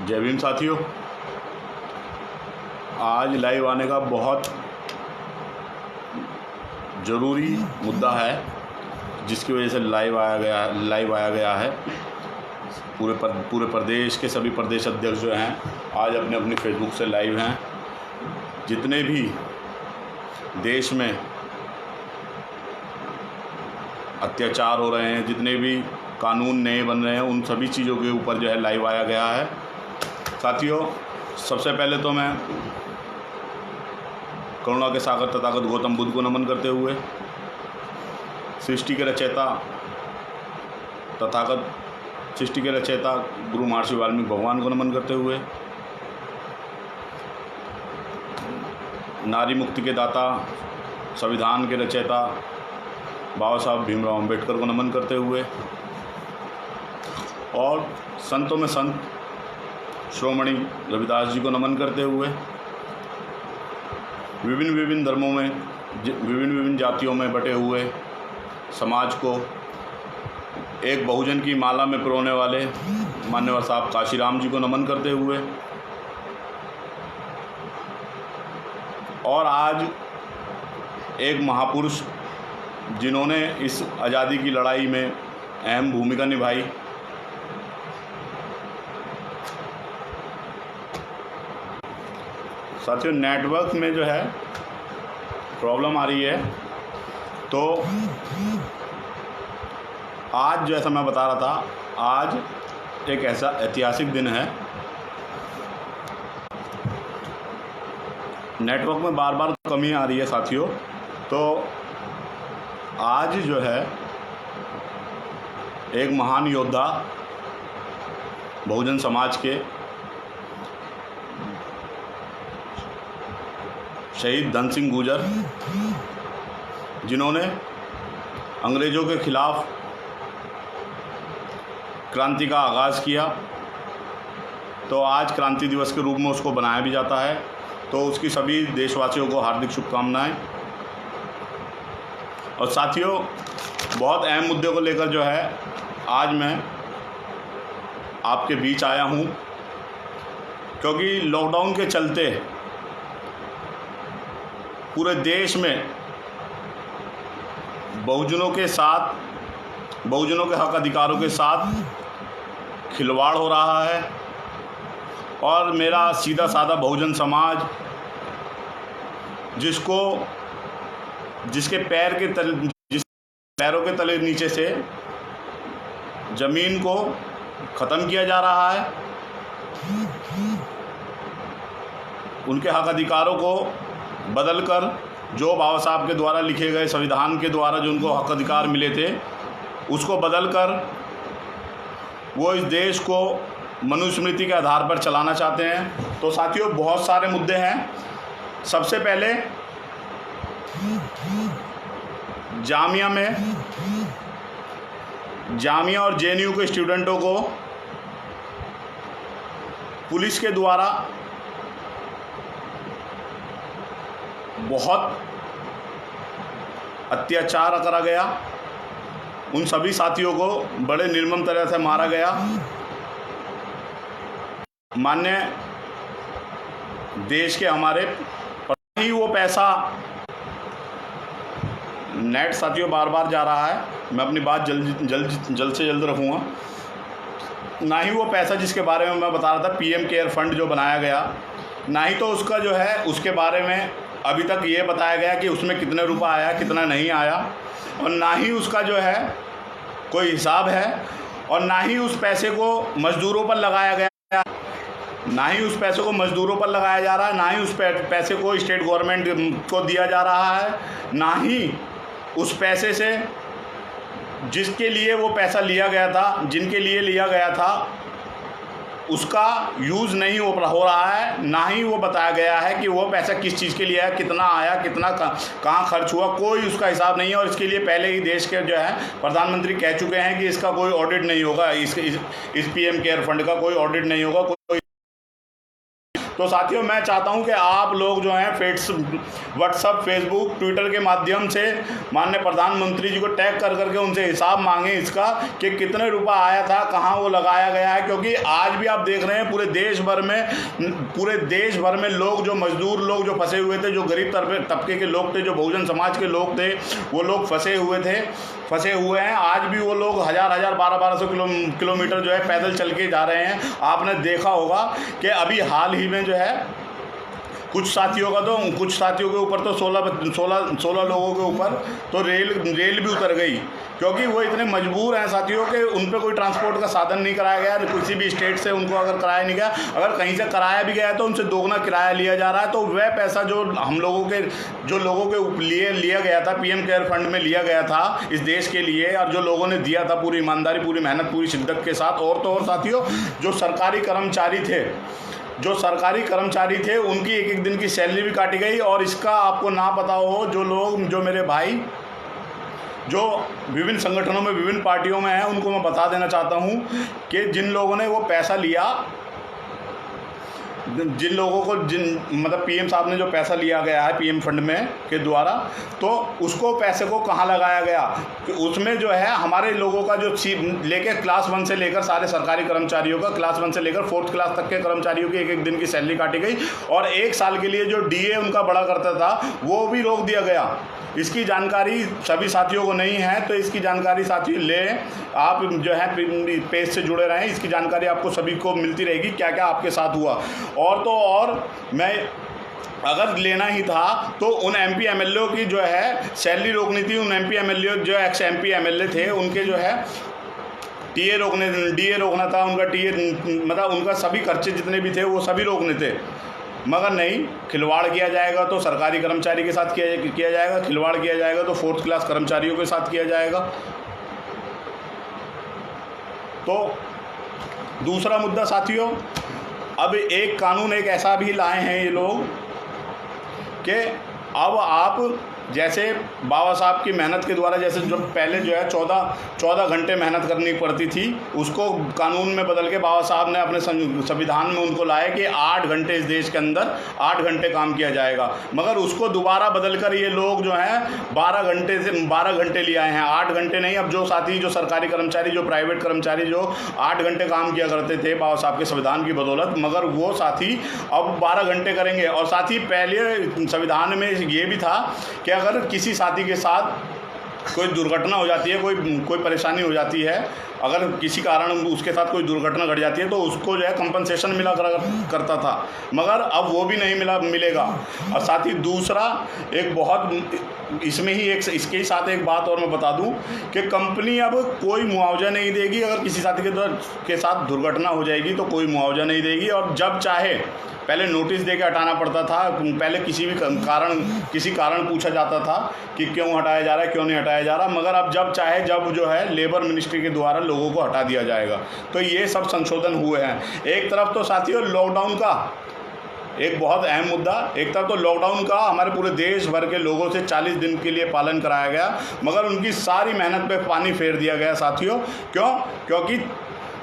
जय भीम साथियों, आज लाइव आने का बहुत ज़रूरी मुद्दा है जिसकी वजह से लाइव आया गया है। पूरे प्रदेश के सभी प्रदेश अध्यक्ष जो हैं आज अपने अपनी फेसबुक से लाइव हैं। जितने भी देश में अत्याचार हो रहे हैं, जितने भी कानून नए बन रहे हैं, उन सभी चीज़ों के ऊपर जो है लाइव आया गया है। साथियों, सबसे पहले तो मैं करुणा के सागर तथागत गौतम बुद्ध को नमन करते हुए सृष्टि के रचयिता गुरु महर्षि वाल्मीकि भगवान को नमन करते हुए, नारी मुक्ति के दाता संविधान के रचयिता बाबा साहब भीमराव अम्बेडकर को नमन करते हुए और संतों में संत श्रोमणी रविदास जी को नमन करते हुए, विभिन्न धर्मों में विभिन्न जातियों में बटे हुए समाज को एक बहुजन की माला में पिरोने वाले मान्यवर साहब काशीराम जी को नमन करते हुए और आज एक महापुरुष जिन्होंने इस आज़ादी की लड़ाई में अहम भूमिका निभाई, साथियों नेटवर्क में जो है प्रॉब्लम आ रही है। तो आज जैसा मैं बता रहा था, आज एक ऐसा ऐतिहासिक दिन है। नेटवर्क में बार बार कमी आ रही है साथियों। तो आज जो है एक महान योद्धा बहुजन समाज के शहीद धन सिंह गुर्जर, जिन्होंने अंग्रेज़ों के ख़िलाफ़ क्रांति का आगाज़ किया, तो आज क्रांति दिवस के रूप में उसको बनाया भी जाता है। तो उसकी सभी देशवासियों को हार्दिक शुभकामनाएं। और साथियों, बहुत अहम मुद्दे को लेकर जो है आज मैं आपके बीच आया हूँ, क्योंकि लॉकडाउन के चलते पूरे देश में बहुजनों के हक अधिकारों के साथ खिलवाड़ हो रहा है। और मेरा सीधा साधा बहुजन समाज, जिसके पैरों के तले नीचे से ज़मीन को ख़त्म किया जा रहा है, उनके हक अधिकारों को बदलकर जो बाबा साहब के द्वारा लिखे गए संविधान के द्वारा जो उनको हक अधिकार मिले थे, उसको बदलकर वो इस देश को मनुस्मृति के आधार पर चलाना चाहते हैं। तो साथियों, बहुत सारे मुद्दे हैं। सबसे पहले जामिया और जेएनयू के स्टूडेंटों को पुलिस के द्वारा बहुत अत्याचार करा गया। उन सभी साथियों को बड़े निर्मम तरह से मारा गया। मान्य देश के हमारे ही वो पैसा नेट साथियों बार बार जा रहा है। मैं अपनी बात जल्द से जल्द रखूँगा। ना ही वो पैसा जिसके बारे में मैं बता रहा था, पीएम केयर फंड जो बनाया गया, ना ही तो उसका जो है उसके बारे में अभी तक ये बताया गया कि उसमें कितने रुपया आया, कितना नहीं आया, और ना ही उसका जो है कोई हिसाब है, और ना ही उस पैसे को मज़दूरों पर लगाया गया, ना ही उस पैसे को मज़दूरों पर लगाया जा रहा है, ना ही उस पैसे को स्टेट गवर्नमेंट को दिया जा रहा है, ना ही उस पैसे से जिसके लिए वो पैसा लिया गया था, जिनके लिए लिया गया था, उसका यूज़ नहीं हो रहा है। ना ही वो बताया गया है कि वो पैसा किस चीज़ के लिए है, कितना आया, कितना कहाँ खर्च हुआ, कोई उसका हिसाब नहीं है। और इसके लिए पहले ही देश के जो है प्रधानमंत्री कह चुके हैं कि इसका कोई ऑडिट नहीं होगा, इस पीएम केयर फंड का कोई ऑडिट नहीं होगा, तो साथियों मैं चाहता हूं कि आप लोग जो हैं व्हाट्सअप, फेसबुक, ट्विटर के माध्यम से माननीय प्रधानमंत्री जी को टैग कर करके उनसे हिसाब मांगें इसका कि कितने रुपया आया था, कहाँ वो लगाया गया है। क्योंकि आज भी आप देख रहे हैं पूरे देश भर में लोग, जो मजदूर लोग जो फंसे हुए थे, जो गरीब तबके के लोग थे, जो बहुजन समाज के लोग थे, वो लोग फंसे हुए हैं। आज भी वो लोग 1200 किलोमीटर जो है पैदल चल के जा रहे हैं। आपने देखा होगा कि अभी हाल ही में जो है कुछ साथियों के ऊपर तो 16 लोगों के ऊपर तो रेल भी उतर गई, क्योंकि वो इतने मजबूर हैं साथियों के उन पर कोई ट्रांसपोर्ट का साधन नहीं कराया गया। किसी भी स्टेट से उनको अगर कराया नहीं गया, अगर कहीं से कराया भी गया तो उनसे दोगुना किराया लिया जा रहा है। तो वह पैसा जो लोगों के लिए लिया गया था, पीएम केयर फंड में लिया गया था इस देश के लिए, और जो लोगों ने दिया था पूरी ईमानदारी, पूरी मेहनत, पूरी शिद्दत के साथ, और तो और साथियों जो सरकारी कर्मचारी थे उनकी एक दिन की सैलरी भी काटी गई। और इसका आपको ना पता हो, जो मेरे भाई जो विभिन्न संगठनों में, विभिन्न पार्टियों में हैं, उनको मैं बता देना चाहता हूं कि जिन लोगों ने वो पैसा लिया, मतलब पीएम साहब ने जो पैसा लिया गया है पीएम फंड में के द्वारा, तो उसको पैसे को कहाँ लगाया गया कि उसमें जो है हमारे लोगों का जो लेके क्लास 1 से लेकर सारे सरकारी कर्मचारियों का, क्लास 1 से लेकर 4th क्लास तक के कर्मचारियों की एक दिन की सैलरी काटी गई, और 1 साल के लिए जो डीए उनका बढ़ा करता था वो भी रोक दिया गया। इसकी जानकारी सभी साथियों को नहीं है, तो इसकी जानकारी साथी लें, आप जो है पेज से जुड़े रहें, इसकी जानकारी आपको सभी को मिलती रहेगी क्या क्या आपके साथ हुआ। और तो और मैं अगर लेना ही था तो उन एमपी एमएलए की जो है सैलरी रोकनी थी। उन एमपी एमएलए जो एक्स एमपी एमएलए थे उनके जो है डीए रोकना था, उनका मतलब उनका सभी खर्चे जितने भी थे वो सभी रोकने थे। मगर नहीं, खिलवाड़ किया जाएगा तो सरकारी कर्मचारी के साथ किया जाएगा, खिलवाड़ किया जाएगा तो 4th क्लास कर्मचारियों के साथ किया जाएगा। तो दूसरा मुद्दा साथियों, अब एक कानून एक ऐसा भी लाए हैं ये लोग कि अब आप जैसे बाबा साहब की मेहनत के द्वारा, जैसे जो पहले जो है 14 घंटे मेहनत करनी पड़ती थी, उसको कानून में बदल के बाबा साहब ने अपने संविधान में उनको लाया कि 8 घंटे इस देश के अंदर 8 घंटे काम किया जाएगा। मगर उसको दोबारा बदल कर ये लोग जो हैं 12 घंटे ले आए हैं। 8 घंटे नहीं, अब जो साथी जो सरकारी कर्मचारी, जो प्राइवेट कर्मचारी जो 8 घंटे काम किया करते थे बाबा साहब के संविधान की बदौलत, मगर वो साथी अब 12 घंटे करेंगे। और साथी पहले संविधान में ये भी था कि अगर किसी साथी के साथ कोई दुर्घटना हो जाती है, कोई परेशानी हो जाती है, अगर किसी कारण उसके साथ कोई दुर्घटना घट जाती है तो उसको जो है कंपनसेशन मिला करता था, मगर अब वो भी नहीं मिलेगा। और साथ ही दूसरा एक बहुत इसमें ही इसके ही साथ एक बात और मैं बता दूं कि कंपनी अब कोई मुआवजा नहीं देगी। अगर किसी साथी के साथ दुर्घटना हो जाएगी तो कोई मुआवजा नहीं देगी, और जब चाहे पहले नोटिस दे के हटाना पड़ता था। पहले किसी कारण पूछा जाता था कि क्यों हटाया जा रहा है, क्यों नहीं हटाया जा रहा, मगर अब जब चाहे जब जो है लेबर मिनिस्ट्री के द्वारा लोगों को हटा दिया जाएगा। तो ये सब संशोधन हुए हैं। एक तरफ तो साथियों लॉकडाउन का एक बहुत अहम मुद्दा, एक तरफ तो लॉकडाउन का हमारे पूरे देश भर के लोगों से 40 दिन के लिए पालन कराया गया, मगर उनकी सारी मेहनत पे पानी फेर दिया गया साथियों। क्योंकि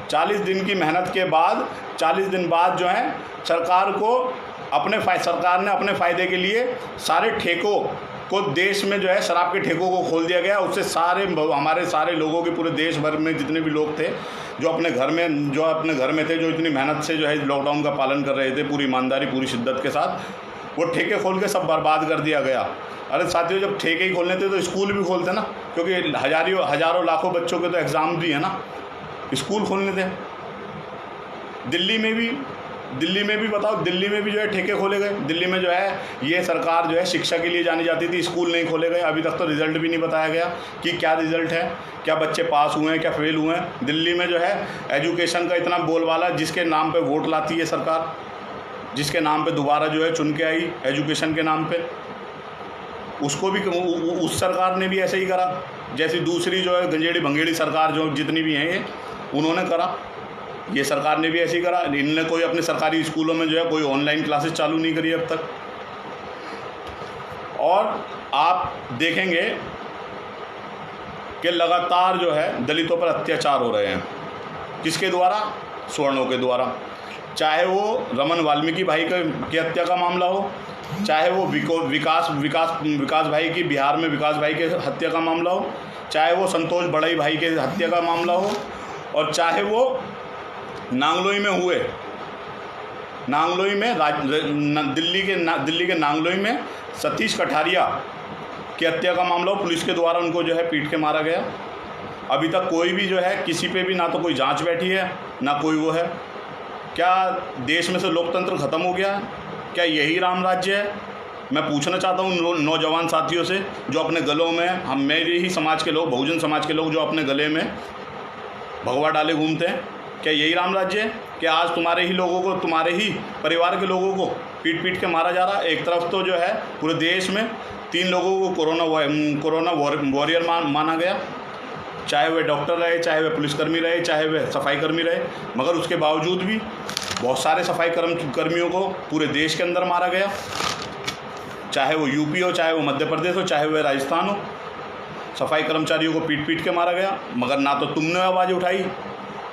40 दिन की मेहनत के बाद 40 दिन बाद जो है सरकार ने अपने फ़ायदे के लिए सारे ठेकों को देश में जो है शराब के ठेकों को खोल दिया गया। उससे हमारे सारे लोगों के पूरे देश भर में जितने भी लोग थे जो अपने घर में थे, जो इतनी मेहनत से जो है लॉकडाउन का पालन कर रहे थे पूरी ईमानदारी, पूरी शिद्दत के साथ, वो ठेके खोल के सब बर्बाद कर दिया गया। अरे साथियों, जब ठेके ही खोलने थे तो स्कूल भी खोलते ना, क्योंकि हज़ारों लाखों बच्चों के तो एग्ज़ाम भी है ना, स्कूल खोलने थे। दिल्ली में भी बताओ, दिल्ली में भी जो है ठेके खोले गए। दिल्ली में जो है ये सरकार जो है शिक्षा के लिए जानी जाती थी, स्कूल नहीं खोले गए। अभी तक तो रिज़ल्ट भी नहीं बताया गया कि क्या रिज़ल्ट है, क्या बच्चे पास हुए हैं, क्या फेल हुए हैं। दिल्ली में जो है एजुकेशन का इतना बोलबाला, जिसके नाम पे वोट लाती है सरकार, जिसके नाम पे दोबारा जो है चुन के आई एजुकेशन के नाम पे, उसको भी उस सरकार ने भी ऐसे ही करा जैसी दूसरी जो है गंजेड़ी भंगेड़ी सरकार जो जितनी भी हैं ये उन्होंने करा। ये सरकार ने भी ऐसे ही करा। इनने कोई अपने सरकारी स्कूलों में जो है कोई ऑनलाइन क्लासेस चालू नहीं करी अब तक। और आप देखेंगे कि लगातार जो है दलितों पर अत्याचार हो रहे हैं। किसके द्वारा? सवर्णों के द्वारा। चाहे वो रमन वाल्मीकि भाई की हत्या का मामला हो, चाहे वो विकास भाई की बिहार में विकास भाई के हत्या का मामला हो, चाहे वो संतोष बड़ई भाई के हत्या का मामला हो, और चाहे वो नांगलोई में हुए, नांगलोई में दिल्ली के नांगलोई में सतीश कठारिया की हत्या का मामला हो, पुलिस के द्वारा उनको जो है पीट के मारा गया। अभी तक कोई भी जो है किसी पे भी ना तो कोई जांच बैठी है ना कोई वो है। क्या देश में से लोकतंत्र ख़त्म हो गया? क्या यही राम राज्य है? मैं पूछना चाहता हूँ नौजवान साथियों से जो अपने गलों में, हम मेरे ही समाज के लोग, बहुजन समाज के लोग जो अपने गले में भगवा डाले घूमते हैं, क्या यही राम राज्य है? क्या आज तुम्हारे ही लोगों को, तुम्हारे ही परिवार के लोगों को पीट पीट के मारा जा रहा है? एक तरफ तो जो है पूरे देश में 3 लोगों को कोरोना वॉरियर माना गया, चाहे वे डॉक्टर रहे, चाहे वे पुलिसकर्मी रहे, चाहे वे सफाई कर्मी रहे, मगर उसके बावजूद भी बहुत सारे सफाई कर्मियों को पूरे देश के अंदर मारा गया। चाहे वो यूपी हो, चाहे वो मध्य प्रदेश हो, चाहे वो राजस्थान हो, सफाई कर्मचारियों को पीट पीट के मारा गया। मगर ना तो तुमने आवाज़ उठाई,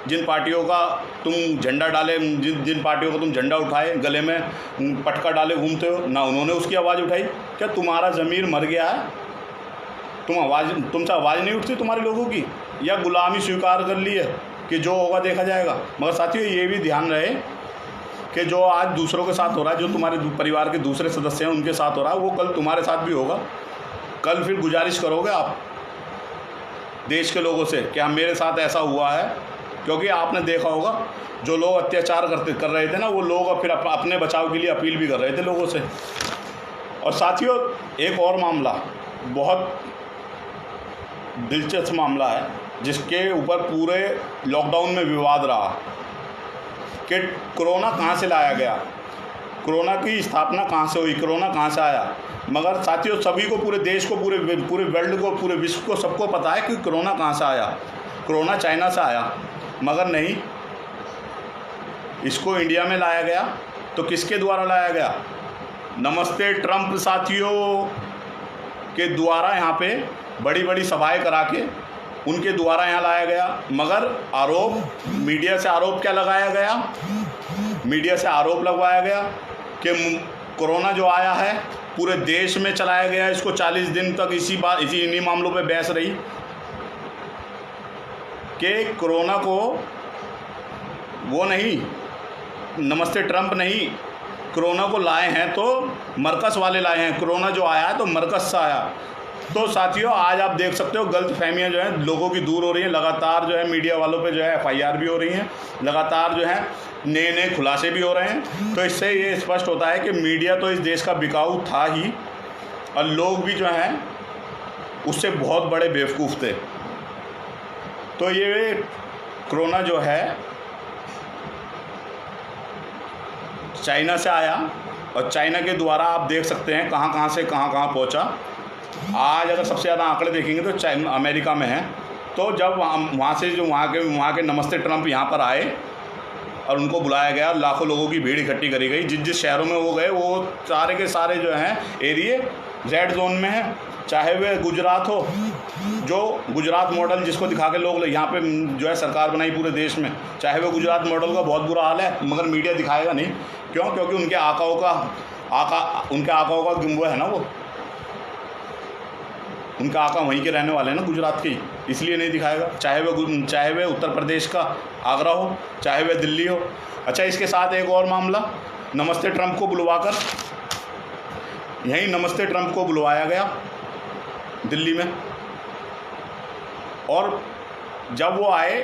जिन पार्टियों का तुम झंडा डाले, जिन पार्टियों को तुम झंडा उठाए, गले में पटका डाले घूमते हो, ना उन्होंने उसकी आवाज़ उठाई। क्या तुम्हारा ज़मीर मर गया है? तुमसे आवाज़ नहीं उठती तुम्हारे लोगों की, या गुलामी स्वीकार कर ली है कि जो होगा देखा जाएगा? मगर साथियों ये भी ध्यान रहे कि जो आज दूसरों के साथ हो रहा है, जो तुम्हारे परिवार के दूसरे सदस्य हैं उनके साथ हो रहा है, वो कल तुम्हारे साथ भी होगा। कल फिर गुजारिश करोगे आप देश के लोगों से कि हाँ मेरे साथ ऐसा हुआ है, क्योंकि आपने देखा होगा जो लोग अत्याचार कर रहे थे ना, वो लोग फिर अपने बचाव के लिए अपील भी कर रहे थे लोगों से। और साथियों एक और मामला, बहुत दिलचस्प मामला है, जिसके ऊपर पूरे लॉकडाउन में विवाद रहा कि कोरोना कहाँ से लाया गया, कोरोना की स्थापना कहाँ से हुई, कोरोना कहाँ से आया। मगर साथियों सभी को, पूरे देश को, पूरे वर्ल्ड को, पूरे विश्व को, सबको पता है कि कोरोना कहाँ से आया। कोरोना चाइना से आया, मगर नहीं, इसको इंडिया में लाया गया। तो किसके द्वारा लाया गया? नमस्ते ट्रंप साथियों के द्वारा यहाँ पे बड़ी बड़ी सभाएं करा के उनके द्वारा यहाँ लाया गया। मगर आरोप, मीडिया से आरोप क्या लगाया गया? मीडिया से आरोप लगवाया गया कि कोरोना जो आया है पूरे देश में चलाया गया। इसको 40 दिन तक इन्हीं मामलों पे बहस रही कि कोरोना को वो नहीं, नमस्ते ट्रंप नहीं, कोरोना को लाए हैं तो मरकज वाले लाए हैं, कोरोना जो आया है तो मरकज से आया। तो साथियों आज आप देख सकते हो गलतफहमियां जो हैं लोगों की दूर हो रही हैं। लगातार जो है मीडिया वालों पे जो है FIR भी हो रही हैं, लगातार जो है नए नए खुलासे भी हो रहे हैं। तो इससे ये स्पष्ट होता है कि मीडिया तो इस देश का बिकाऊ था ही, और लोग भी जो हैं उससे बहुत बड़े बेवकूफ़ थे। तो ये कोरोना जो है चाइना से आया, और चाइना के द्वारा आप देख सकते हैं कहाँ कहाँ से कहाँ पहुँचा। आज अगर सबसे ज़्यादा आंकड़े देखेंगे तो चाइना अमेरिका में है। तो जब वहाँ से जो वहाँ के नमस्ते ट्रंप यहाँ पर आए और उनको बुलाया गया, लाखों लोगों की भीड़ इकट्ठी करी गई। जिस शहरों में वो गए वो सारे के सारे जो हैं एरिए रेड जोन में हैं। चाहे वह गुजरात हो, जो गुजरात मॉडल जिसको दिखा के लोग यहाँ पे जो है सरकार बनाई पूरे देश में, चाहे वह गुजरात मॉडल का बहुत बुरा हाल है, मगर मीडिया दिखाएगा नहीं। क्यों? क्योंकि उनके आकाओं का वो है ना, वो उनका आका वहीं के रहने वाले हैं ना, गुजरात के, इसलिए नहीं दिखाएगा। चाहे वह उत्तर प्रदेश का आगरा हो, चाहे वह दिल्ली हो। अच्छा, इसके साथ एक और मामला, नमस्ते ट्रंप को बुलवाकर, यहीं नमस्ते ट्रंप को बुलवाया गया दिल्ली में, और जब वो आए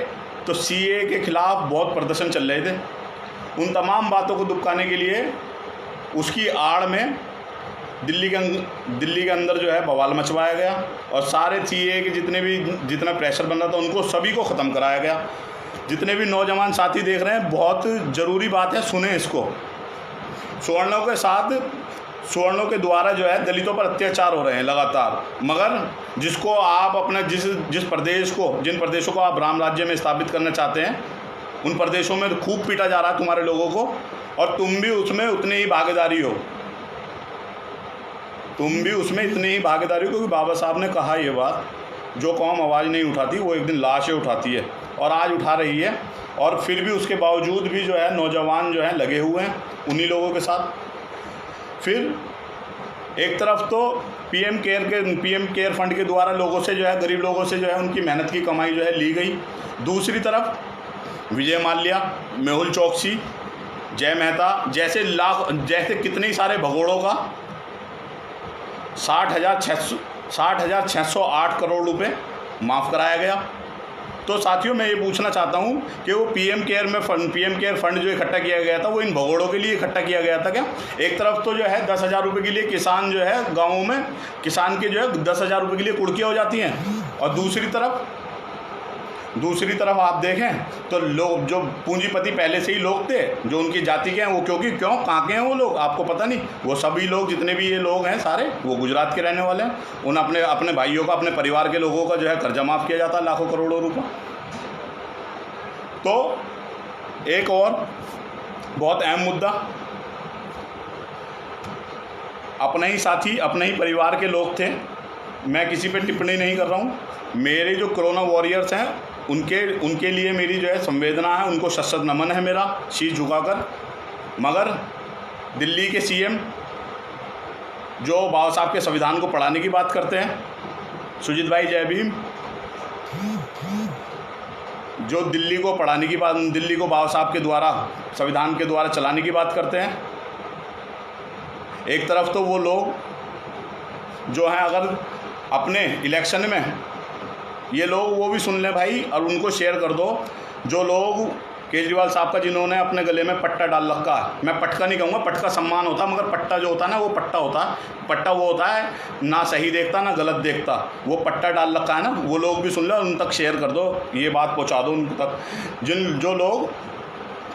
तो CAA के ख़िलाफ़ बहुत प्रदर्शन चल रहे थे। उन तमाम बातों को दुबकाने के लिए उसकी आड़ में दिल्ली के अंदर जो है बवाल मचवाया गया, और सारे CAA के जितना प्रेशर बन रहा था उनको सभी को ख़त्म कराया गया। जितने भी नौजवान साथी देख रहे हैं, बहुत ज़रूरी बात है, सुने इसको। सवर्णों के द्वारा जो है दलितों पर अत्याचार हो रहे हैं लगातार, मगर जिसको आप अपना जिन प्रदेशों को आप राम राज्य में स्थापित करना चाहते हैं, उन प्रदेशों में खूब पीटा जा रहा है तुम्हारे लोगों को, और तुम भी उसमें उतनी ही भागीदारी हो, क्योंकि बाबा साहब ने कहा ये बात, जो कौम आवाज़ नहीं उठाती वो एक दिन लाशें उठाती है। और आज उठा रही है, और फिर भी उसके बावजूद भी जो है नौजवान जो हैं लगे हुए हैं उन्हीं लोगों के साथ। फिर एक तरफ तो पीएम केयर फंड के द्वारा लोगों से जो है, गरीब लोगों से जो है उनकी मेहनत की कमाई जो है ली गई, दूसरी तरफ विजय माल्या, मेहुल चोकसी, जय मेहता जैसे कितने ही सारे भगोड़ों का 60,608 करोड़ रुपए माफ़ कराया गया। तो साथियों मैं ये पूछना चाहता हूँ कि वो पीएम केयर फंड जो इकट्ठा किया गया था वो इन भगोड़ों के लिए इकट्ठा किया गया था क्या? एक तरफ तो जो है 10,000 रुपये के लिए किसान जो है गाँवों में किसान के जो है 10,000 रुपये के लिए कुर्कियाँ हो जाती हैं, और दूसरी तरफ आप देखें तो लोग जो पूंजीपति पहले से ही लोग थे जो उनकी जाति के हैं, वो क्यों कहाँ के हैं वो लोग आपको पता नहीं, वो सभी लोग जितने भी ये लोग हैं सारे वो गुजरात के रहने वाले हैं। उन अपने भाइयों का, अपने परिवार के लोगों का जो है कर्जा माफ़ किया जाता है लाखों करोड़ों रुपये। तो एक और बहुत अहम मुद्दा, अपने ही साथी, अपने ही परिवार के लोग थे, मैं किसी पे टिप्पणी नहीं कर रहा हूँ, मेरे जो कोरोना वॉरियर्स हैं उनके लिए मेरी जो है संवेदना है, उनको शत नमन है मेरा शीश झुकाकर। मगर दिल्ली के सीएम जो बाबा साहब के संविधान को पढ़ाने की बात करते हैं, सुजीत भाई जय भीम, जो दिल्ली को बाबा साहब के द्वारा संविधान के द्वारा चलाने की बात करते हैं, एक तरफ तो वो लोग जो हैं अगर अपने इलेक्शन में ये लोग वो भी सुन लें भाई और उनको शेयर कर दो, जो लोग केजरीवाल साहब का जिन्होंने अपने गले में पट्टा डाल रखा है, मैं पटका नहीं कहूँगा, पटका सम्मान होता है, मगर पट्टा जो होता है ना वो पट्टा होता है, पट्टा वो होता है ना सही देखता ना गलत देखता, वो पट्टा डाल रखा है ना, वो लोग भी सुन लो, उन तक शेयर कर दो, ये बात पहुँचा दो उन तक, जो लोग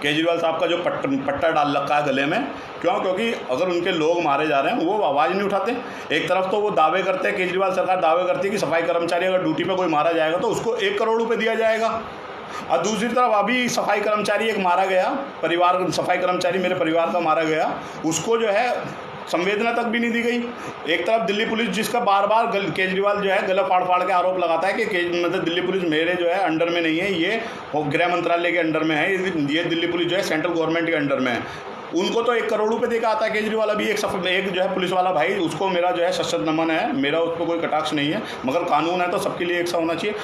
केजरीवाल साहब का जो पट्टा डाल रखा है गले में। क्योंकि अगर उनके लोग मारे जा रहे हैं वो आवाज़ नहीं उठाते। एक तरफ तो वो दावे करते हैं, केजरीवाल सरकार दावे करती है कि सफाई कर्मचारी अगर ड्यूटी पे कोई मारा जाएगा तो उसको 1 करोड़ रुपए दिया जाएगा, और दूसरी तरफ अभी सफाई कर्मचारी एक मारा गया, सफाई कर्मचारी मेरे परिवार का मारा गया, उसको जो है संवेदना तक भी नहीं दी गई। एक तरफ दिल्ली पुलिस जिसका बार बार केजरीवाल जो है गला फाड़ फाड़ के आरोप लगाता है कि मतलब दिल्ली पुलिस मेरे जो है अंडर में नहीं है, ये गृह मंत्रालय के अंडर में है, ये दिल्ली पुलिस जो है सेंट्रल गवर्नमेंट के अंडर में है, उनको तो 1 करोड़ रुपए देकर आता है केजरीवाल। अभी एक जो है पुलिस वाला भाई, उसको मेरा जो है शत नमन है, मेरा उस पर कोई कटाक्ष नहीं है, मगर कानून है तो सबके लिए एक सा होना चाहिए।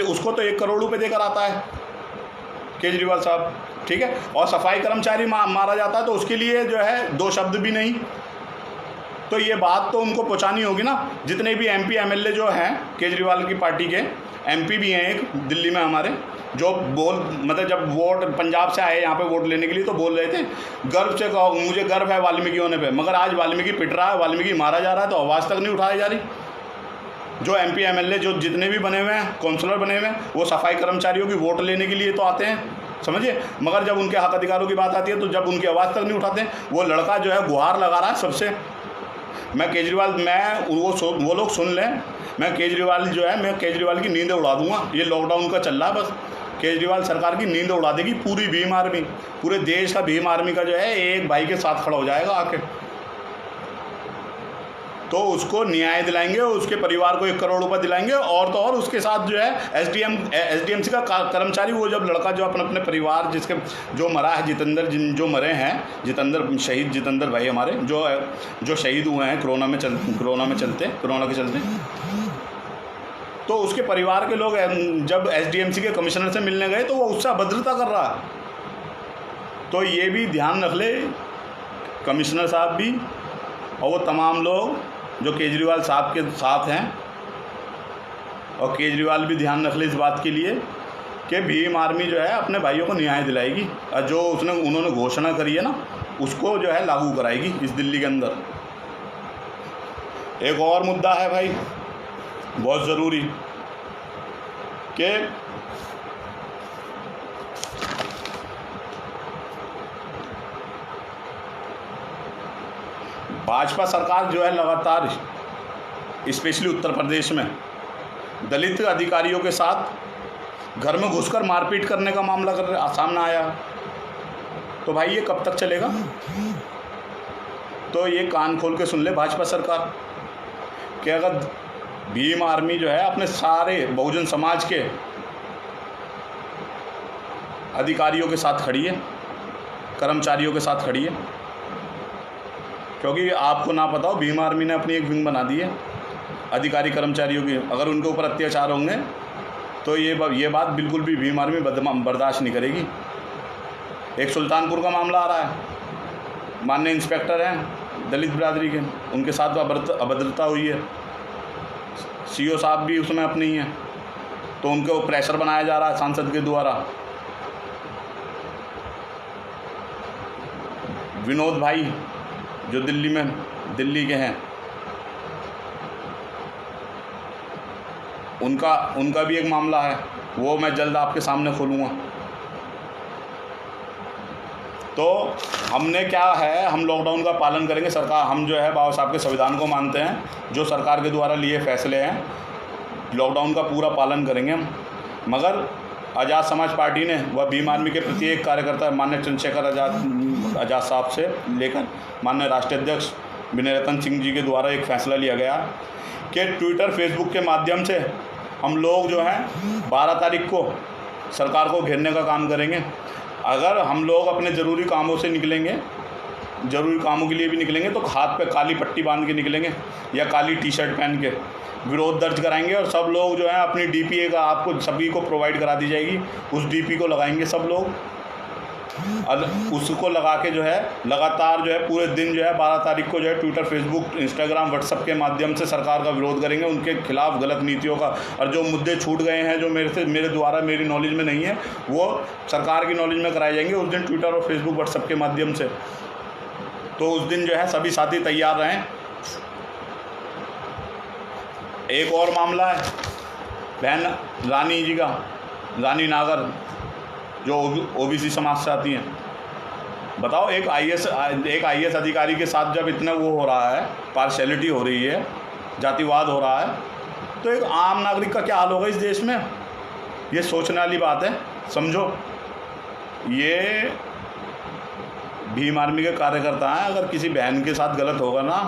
उसको तो 1 करोड़ रुपए देकर आता है केजरीवाल साहब, ठीक है। और सफाई कर्मचारी मारा जाता है तो उसके लिए जो है 2 शब्द भी नहीं। तो ये बात तो उनको पहुँचानी होगी ना। जितने भी MP MLA जो हैं केजरीवाल की पार्टी के, MP भी हैं एक दिल्ली में हमारे, जो मतलब जब वोट पंजाब से आए यहाँ पे वोट लेने के लिए तो बोल रहे थे गर्व से कहो, मुझे गर्व है वाल्मीकि होने पे, मगर आज वाल्मीकि पिट रहा है, वाल्मीकि मारा जा रहा है तो आवाज़ तक नहीं उठाई जा रही। जो MP MLA जो जितने भी बने हुए हैं, काउंसलर बने हुए हैं, वो सफाई कर्मचारियों की वोट लेने के लिए तो आते हैं, समझिए, मगर जब उनके हक अधिकारों की बात आती है तो जब उनकी आवाज़ तक नहीं उठाते। वो लड़का जो है गुहार लगा रहा है सबसे, मैं वो लोग सुन लें, मैं केजरीवाल की नींद उड़ा दूंगा। ये लॉकडाउन का चल रहा है, बस केजरीवाल सरकार की नींद उड़ा देगी पूरी भीम आर्मी, पूरे देश का भीम आर्मी का जो है एक भाई के साथ खड़ा हो जाएगा आके, तो उसको न्याय दिलाएंगे, उसके परिवार को 1 करोड़ रुपए दिलाएंगे। और तो और उसके साथ जो है SDMC का कर्मचारी, वो जब लड़का जो अपने परिवार जिसके जो मरा है, जो मरे हैं, शहीद जितेंद्र भाई हमारे जो शहीद हुए हैं कोरोना के चलते, तो उसके परिवार के लोग जब SDMC के कमिश्नर से मिलने गए तो वो उससे अभद्रता कर रहा है। तो ये भी ध्यान रख ले कमिश्नर साहब भी, और वो तमाम लोग जो केजरीवाल साहब के साथ हैं, और केजरीवाल भी ध्यान रख ले इस बात के लिए कि भीम आर्मी जो है अपने भाइयों को न्याय दिलाएगी, और जो उन्होंने घोषणा करी है ना उसको जो है लागू कराएगी इस दिल्ली के अंदर। एक और मुद्दा है भाई बहुत ज़रूरी कि भाजपा सरकार जो है लगातार, स्पेशली उत्तर प्रदेश में, दलित अधिकारियों के साथ घर में घुसकर मारपीट करने का मामला सामने आया। तो भाई ये कब तक चलेगा? तो ये कान खोल के सुन ले भाजपा सरकार कि अगर भीम आर्मी जो है अपने सारे बहुजन समाज के अधिकारियों के साथ खड़ी है, कर्मचारियों के साथ खड़ी है। क्योंकि आपको ना पता हो, भीम आर्मी ने अपनी एक विंग बना दी है अधिकारी कर्मचारियों की। अगर उनके ऊपर अत्याचार होंगे तो ये बात बिल्कुल भी भीम आर्मी बर्दाश्त नहीं करेगी। एक सुल्तानपुर का मामला आ रहा है, माननीय इंस्पेक्टर हैं दलित बिरादरी के, उनके साथ अभद्रता हुई है, सीओ साहब भी उसमें अपने ही हैं, तो उनको प्रेशर बनाया जा रहा है सांसद के द्वारा। विनोद भाई जो दिल्ली के हैं, उनका भी एक मामला है, वो मैं जल्द आपके सामने खोलूँगा। तो हमने क्या है, हम लॉकडाउन का पालन करेंगे। सरकार, हम जो है बाबा साहब के संविधान को मानते हैं, जो सरकार के द्वारा लिए फैसले हैं, लॉकडाउन का पूरा पालन करेंगे हम। मगर आज़ाद समाज पार्टी ने व भीम आर्मी के प्रत्येक कार्यकर्ता माननीय चंद्रशेखर आज़ाद साहब से लेकर माननीय राष्ट्रीय अध्यक्ष विनय रतन सिंह जी के द्वारा एक फ़ैसला लिया गया कि ट्विटर फेसबुक के माध्यम से हम लोग जो हैं 12 तारीख को सरकार को घेरने का काम करेंगे। अगर हम लोग अपने ज़रूरी कामों से निकलेंगे, ज़रूरी कामों के लिए भी निकलेंगे, तो हाथ पे काली पट्टी बांध के निकलेंगे या काली टी शर्ट पहन के विरोध दर्ज कराएंगे। और सब लोग जो है अपनी डीपीए का आपको सभी को प्रोवाइड करा दी जाएगी, उस डीपी को लगाएंगे सब लोग, उसको लगा के जो है लगातार जो है पूरे दिन जो है 12 तारीख को जो है ट्विटर, फेसबुक, इंस्टाग्राम, व्हाट्सएप के माध्यम से सरकार का विरोध करेंगे, उनके खिलाफ गलत नीतियों का। और जो मुद्दे छूट गए हैं, जो मेरे द्वारा मेरी नॉलेज में नहीं है, वो सरकार की नॉलेज में कराए जाएंगे उस दिन ट्विटर और फेसबुक, व्हाट्सएप के माध्यम से। तो उस दिन जो है सभी साथी तैयार रहें। एक और मामला है बहन रानी जी का, रानी नागर, जो ओबीसी समाज से आती हैं। बताओ, एक आईएएस अधिकारी के साथ जब इतना वो हो रहा है, पार्शियलिटी हो रही है, जातिवाद हो रहा है, तो एक आम नागरिक का क्या हाल होगा इस देश में? ये सोचने वाली बात है। समझो, ये भीम आर्मी के कार्यकर्ता हैं, अगर किसी बहन के साथ गलत होगा ना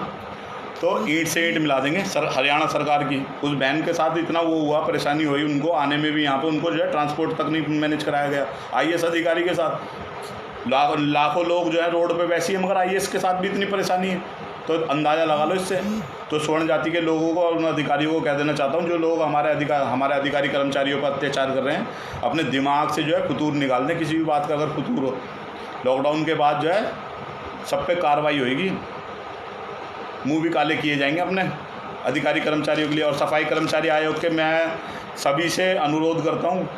तो ईंट से ईंट मिला देंगे। हरियाणा सरकार की उस बहन के साथ इतना वो हुआ, परेशानी हुई उनको आने में भी, यहाँ पे उनको जो है ट्रांसपोर्ट तक नहीं मैनेज कराया गया। आईएएस अधिकारी के साथ लाखों लोग जो है रोड पे वैसे ही, मगर आईएएस के साथ भी इतनी परेशानी है, तो अंदाज़ा लगा लो इससे। तो स्वर्ण जाति के लोगों को और उन अधिकारियों को कह देना चाहता हूँ, जो लोग हमारे अधिकारी कर्मचारियों पर अत्याचार कर रहे हैं, अपने दिमाग से जो है फितूर निकाल दें। किसी भी बात का अगर फितूर हो, लॉकडाउन के बाद जो है सब पे कार्रवाई होगी, मुंह भी काले किए जाएंगे अपने अधिकारी कर्मचारियों के लिए। और सफाई कर्मचारी आयोग के मैं सभी से अनुरोध करता हूँ,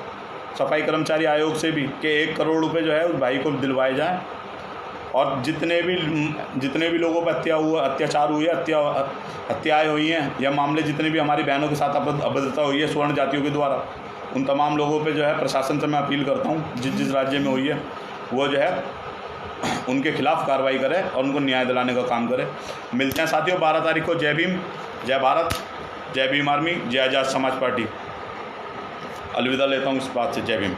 सफाई कर्मचारी आयोग से भी, कि 1 करोड़ रुपए जो है उस भाई को दिलवाए जाएं। और जितने भी लोगों पर अत्याचार हुए, हत्याएँ हुई हैं, या मामले जितने भी हमारी बहनों के साथ अभद्रता हुई है स्वर्ण जातियों के द्वारा, उन तमाम लोगों पे जो है प्रशासन से मैं अपील करता हूँ, जिस राज्य में हुई है वो जो है उनके खिलाफ कार्रवाई करे और उनको न्याय दिलाने का काम करे। मिलते हैं साथियों 12 तारीख को। जय भीम, जय भारत, जय भीम आर्मी, जय आज़ाद समाज पार्टी। अलविदा लेता हूँ इस बात से। जय भीम।